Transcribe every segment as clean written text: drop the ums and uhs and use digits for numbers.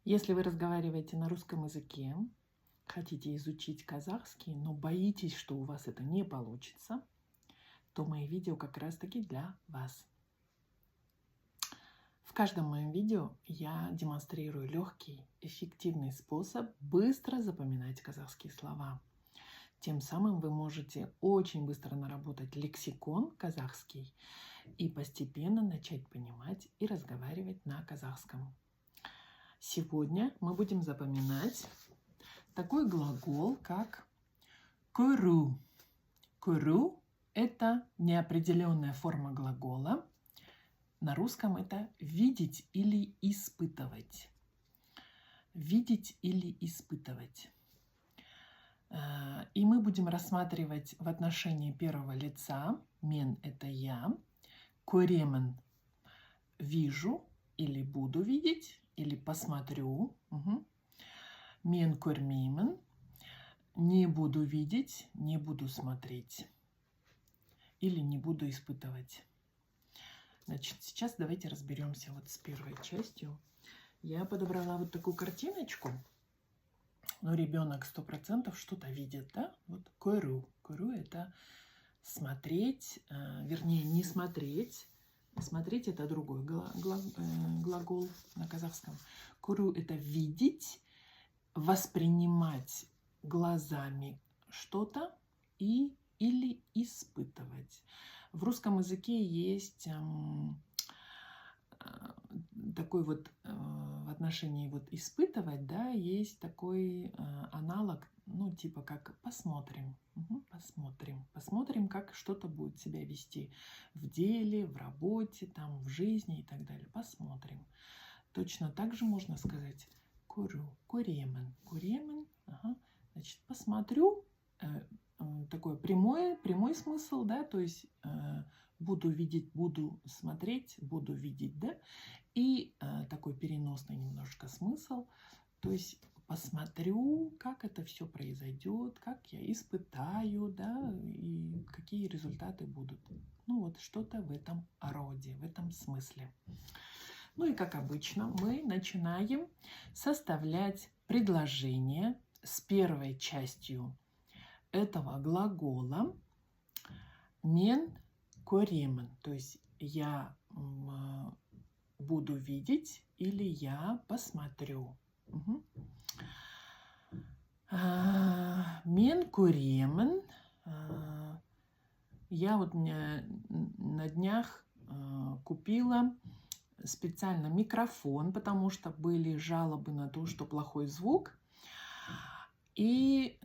Если вы разговариваете на русском языке, хотите изучить казахский, но боитесь, что у вас это не получится, то мои видео как раз-таки для вас. В каждом моем видео я демонстрирую легкий, эффективный способ быстро запоминать казахские слова. Тем самым вы можете очень быстро наработать лексикон казахский и постепенно начать понимать и разговаривать на казахском. Сегодня мы будем запоминать такой глагол, как көру. Көру – это неопределенная форма глагола. На русском это видеть или испытывать. Видеть или испытывать. И мы будем рассматривать в отношении первого лица. Мен – это я. Көремін – вижу или буду видеть, или посмотрю. Мен көрмеймін – не буду видеть, не буду смотреть. Или не буду испытывать. Значит, сейчас давайте разберемся вот с первой частью. Я подобрала вот такую картиночку. Ну, ребенок 100% что-то видит, да? Вот көру. Көру – это смотреть, вернее, не смотреть. Смотреть – это другой глагол на казахском. Көру – это видеть, воспринимать глазами что-то или испытывать. В русском языке есть такой вот в отношении вот испытывать, да, есть такой аналог, ну, типа как посмотрим. Посмотрим, как что-то будет себя вести в деле, в работе, там, в жизни и так далее. Посмотрим. Точно так же можно сказать көру, көремін. Көремін, значит, посмотрю, такой прямой смысл, да, то есть буду видеть, буду смотреть, буду видеть, да, и такой переносный немножко смысл, то есть посмотрю, как это все произойдет, как я испытаю, да, и какие результаты будут. Ну вот что-то в этом роде, в этом смысле. Ну и как обычно мы начинаем составлять предложение с первой частью этого глагола мен көремін, то есть я буду видеть или я посмотрю. Мен көремін. Я вот на днях купила специально микрофон, потому что были жалобы на то, что плохой звук. И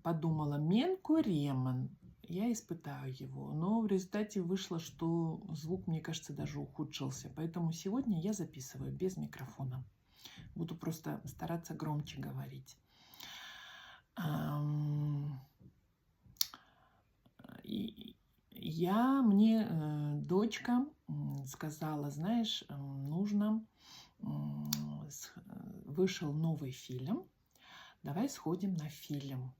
подумала, мен көремін, я испытаю его. Но в результате вышло, что звук, мне кажется, даже ухудшился. Поэтому сегодня я записываю без микрофона. Буду просто стараться громче говорить. Мне дочка сказала, знаешь, вышел новый фильм, давай сходим на фильм.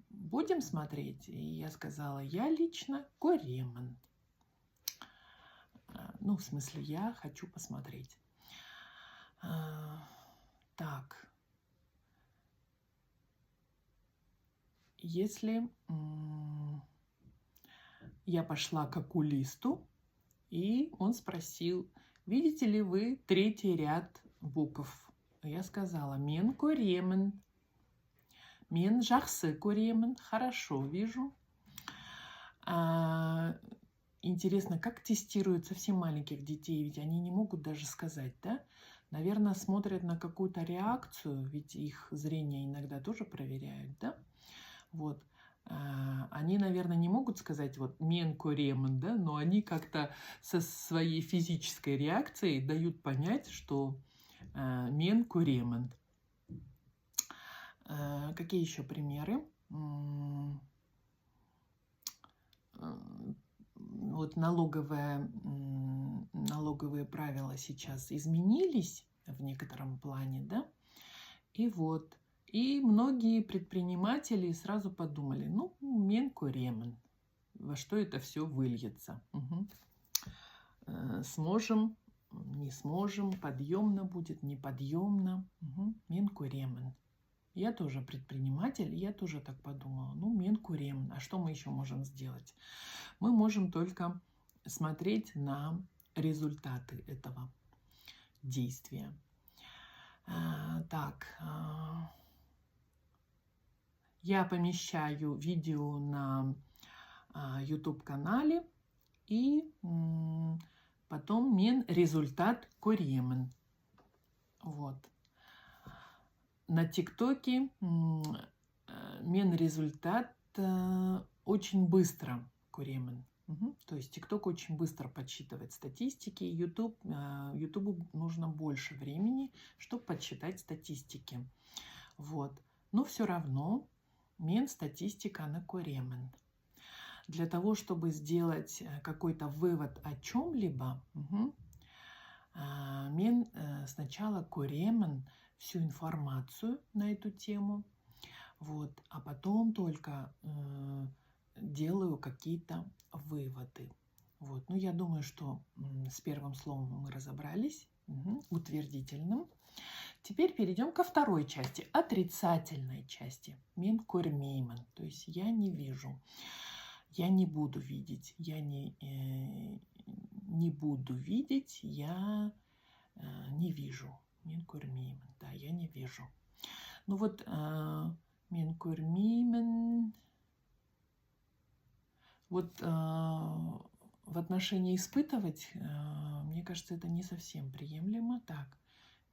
Будем смотреть? И я сказала, я лично көремін. Ну, в смысле, я хочу посмотреть. Так. Если я пошла к окулисту, и он спросил, видите ли вы третий ряд букв? Я сказала, мен көремін. Мен жақсы көремін. Хорошо вижу. Интересно, как тестируют совсем маленьких детей? Ведь они не могут даже сказать, да? Наверное, смотрят на какую-то реакцию, ведь их зрение иногда тоже проверяют, да? Вот. Они, наверное, не могут сказать вот мен көремін, да? Но они как-то со своей физической реакцией дают понять, что мен көремін. Какие еще примеры? Вот налоговые правила сейчас изменились в некотором плане, да? И вот. И многие предприниматели сразу подумали, ну, мен көремін, во что это все выльется. Сможем не сможем, подъемно будет, неподъемно. Мен куремен. Я тоже предприниматель, я тоже так подумала. Ну, мен куремен. А что мы еще можем сделать? Мы можем только смотреть на результаты этого действия. Я помещаю видео на YouTube-канале, и потом мен результат куремен. Вот. На ТикТоке мен результат очень быстро куремен. То есть ТикТок очень быстро подсчитывает статистики. Ютубу нужно больше времени, чтобы подсчитать статистики. Вот. Но все равно мен статистика на куремен. Для того, чтобы сделать какой-то вывод о чем-либо, мен сначала куремен всю информацию на эту тему, вот, а потом только делаю какие-то выводы. Вот. Ну, я думаю, что с первым словом мы разобрались, утвердительным. Теперь перейдем ко второй части, отрицательной части. Мен көрмеймін, то есть я не вижу, я не буду видеть, я не буду видеть, я не вижу. Мен көрмеймін, да, я не вижу. Ну вот, мен көрмеймін. Вот в отношении испытывать, мне кажется, это не совсем приемлемо. Так,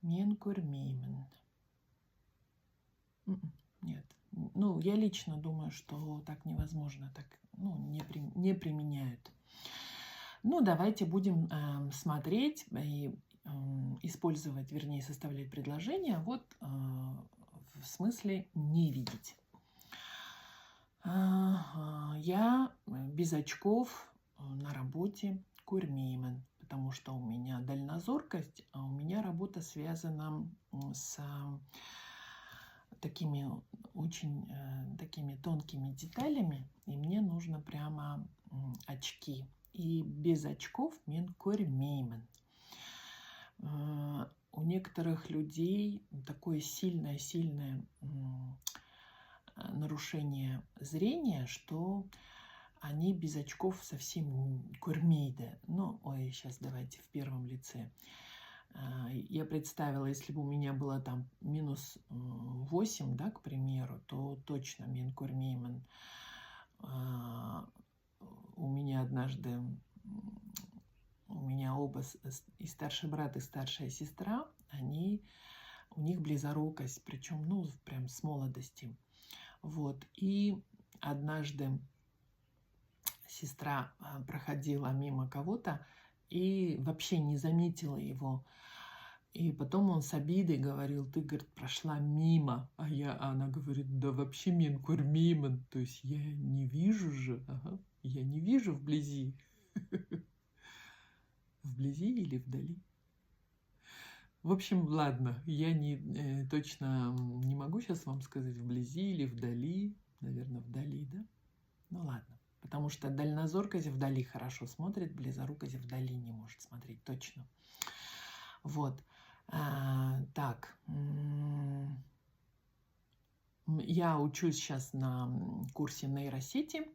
мен көрмеймін. Нет. Ну, я лично думаю, что так невозможно, так не применяют. Ну, давайте будем смотреть и использовать, вернее, составлять предложение вот в смысле не видеть. Я без очков на работе көрмеймін, потому что у меня дальнозоркость, а у меня работа связана с такими очень такими тонкими деталями, и мне нужно прямо очки. И без очков мен көрмеймін. У некоторых людей такое сильное нарушение зрения, что они без очков совсем көрмейді. Ну, ой, сейчас давайте в первом лице. Я представила, если бы у меня было там минус 8, да, к примеру, то точно мен көрмеймін. У меня однажды, у меня оба, и старший брат, и старшая сестра, у них близорукость, причем, ну, прям с молодости. Вот, и однажды сестра проходила мимо кого-то и вообще не заметила его. И потом он с обидой говорил: ты, говорит, прошла мимо. А она говорит: да вообще мен көрмеймін, то есть я не вижу же, я не вижу вблизи. Вблизи или вдали? В общем, ладно, я точно не могу сейчас вам сказать, вблизи или вдали. Наверное, вдали, да? Ну ладно. Потому что дальнозоркость вдали хорошо смотрит, близорукость вдали не может смотреть, точно. Вот. Так. Я учусь сейчас на курсе нейросети.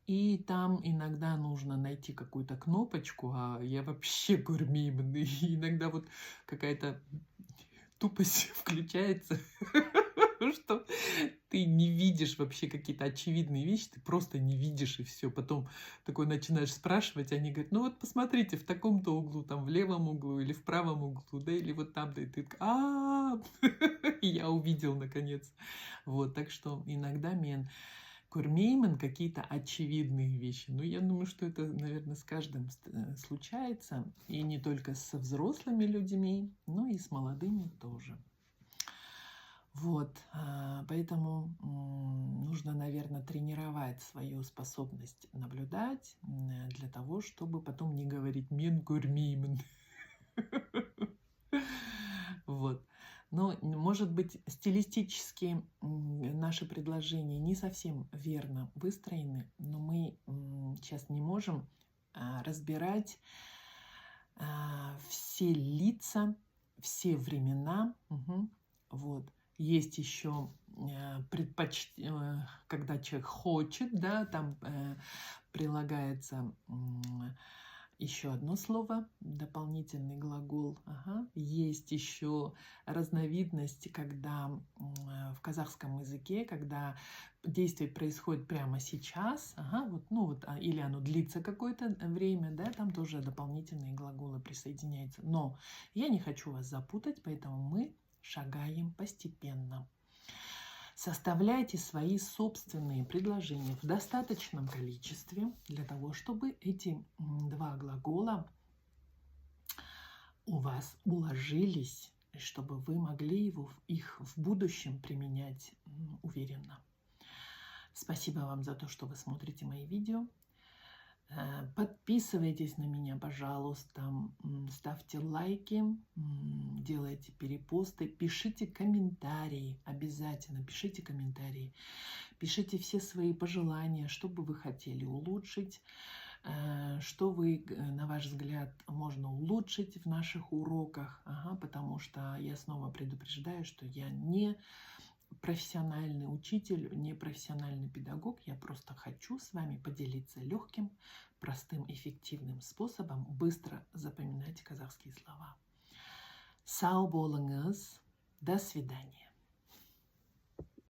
И там иногда нужно найти какую-то кнопочку, а я вообще көрмеймін. И иногда вот какая-то тупость включается, что ты не видишь вообще какие-то очевидные вещи, ты просто не видишь, и все. Потом такой начинаешь спрашивать, они говорят: ну вот посмотрите, в таком-то углу, там в левом углу или в правом углу, да, или вот там-то, и ты я увидел наконец. Вот, так что иногда мен көрмеймін какие-то очевидные вещи. Но я думаю, что это, наверное, с каждым случается. И не только со взрослыми людьми, но и с молодыми тоже. Вот. Поэтому нужно, наверное, тренировать свою способность наблюдать для того, чтобы потом не говорить мен көрмеймін. Вот. Но, может быть, стилистически наши предложения не совсем верно выстроены, но мы сейчас не можем разбирать все лица, все времена. Вот. Есть еще когда человек хочет, да, там прилагается еще одно слово, дополнительный глагол. Ага. Есть еще разновидность, когда в казахском языке, когда действие происходит прямо сейчас, ага, или оно длится какое-то время, да, там тоже дополнительные глаголы присоединяются. Но я не хочу вас запутать, поэтому мы шагаем постепенно. Составляйте свои собственные предложения в достаточном количестве для того, чтобы эти два глагола у вас уложились, и чтобы вы могли их в будущем применять уверенно. Спасибо вам за то, что вы смотрите мои видео. Подписывайтесь на меня, пожалуйста, ставьте лайки, делайте перепосты, пишите комментарии, обязательно пишите комментарии, пишите все свои пожелания, что бы вы хотели улучшить, что вы, на ваш взгляд, можно улучшить в наших уроках, потому что я снова предупреждаю, что я не профессиональный учитель, не профессиональный педагог. Я просто хочу с вами поделиться легким, простым, эффективным способом быстро запоминать казахские слова. Сау болыңыз. До свидания.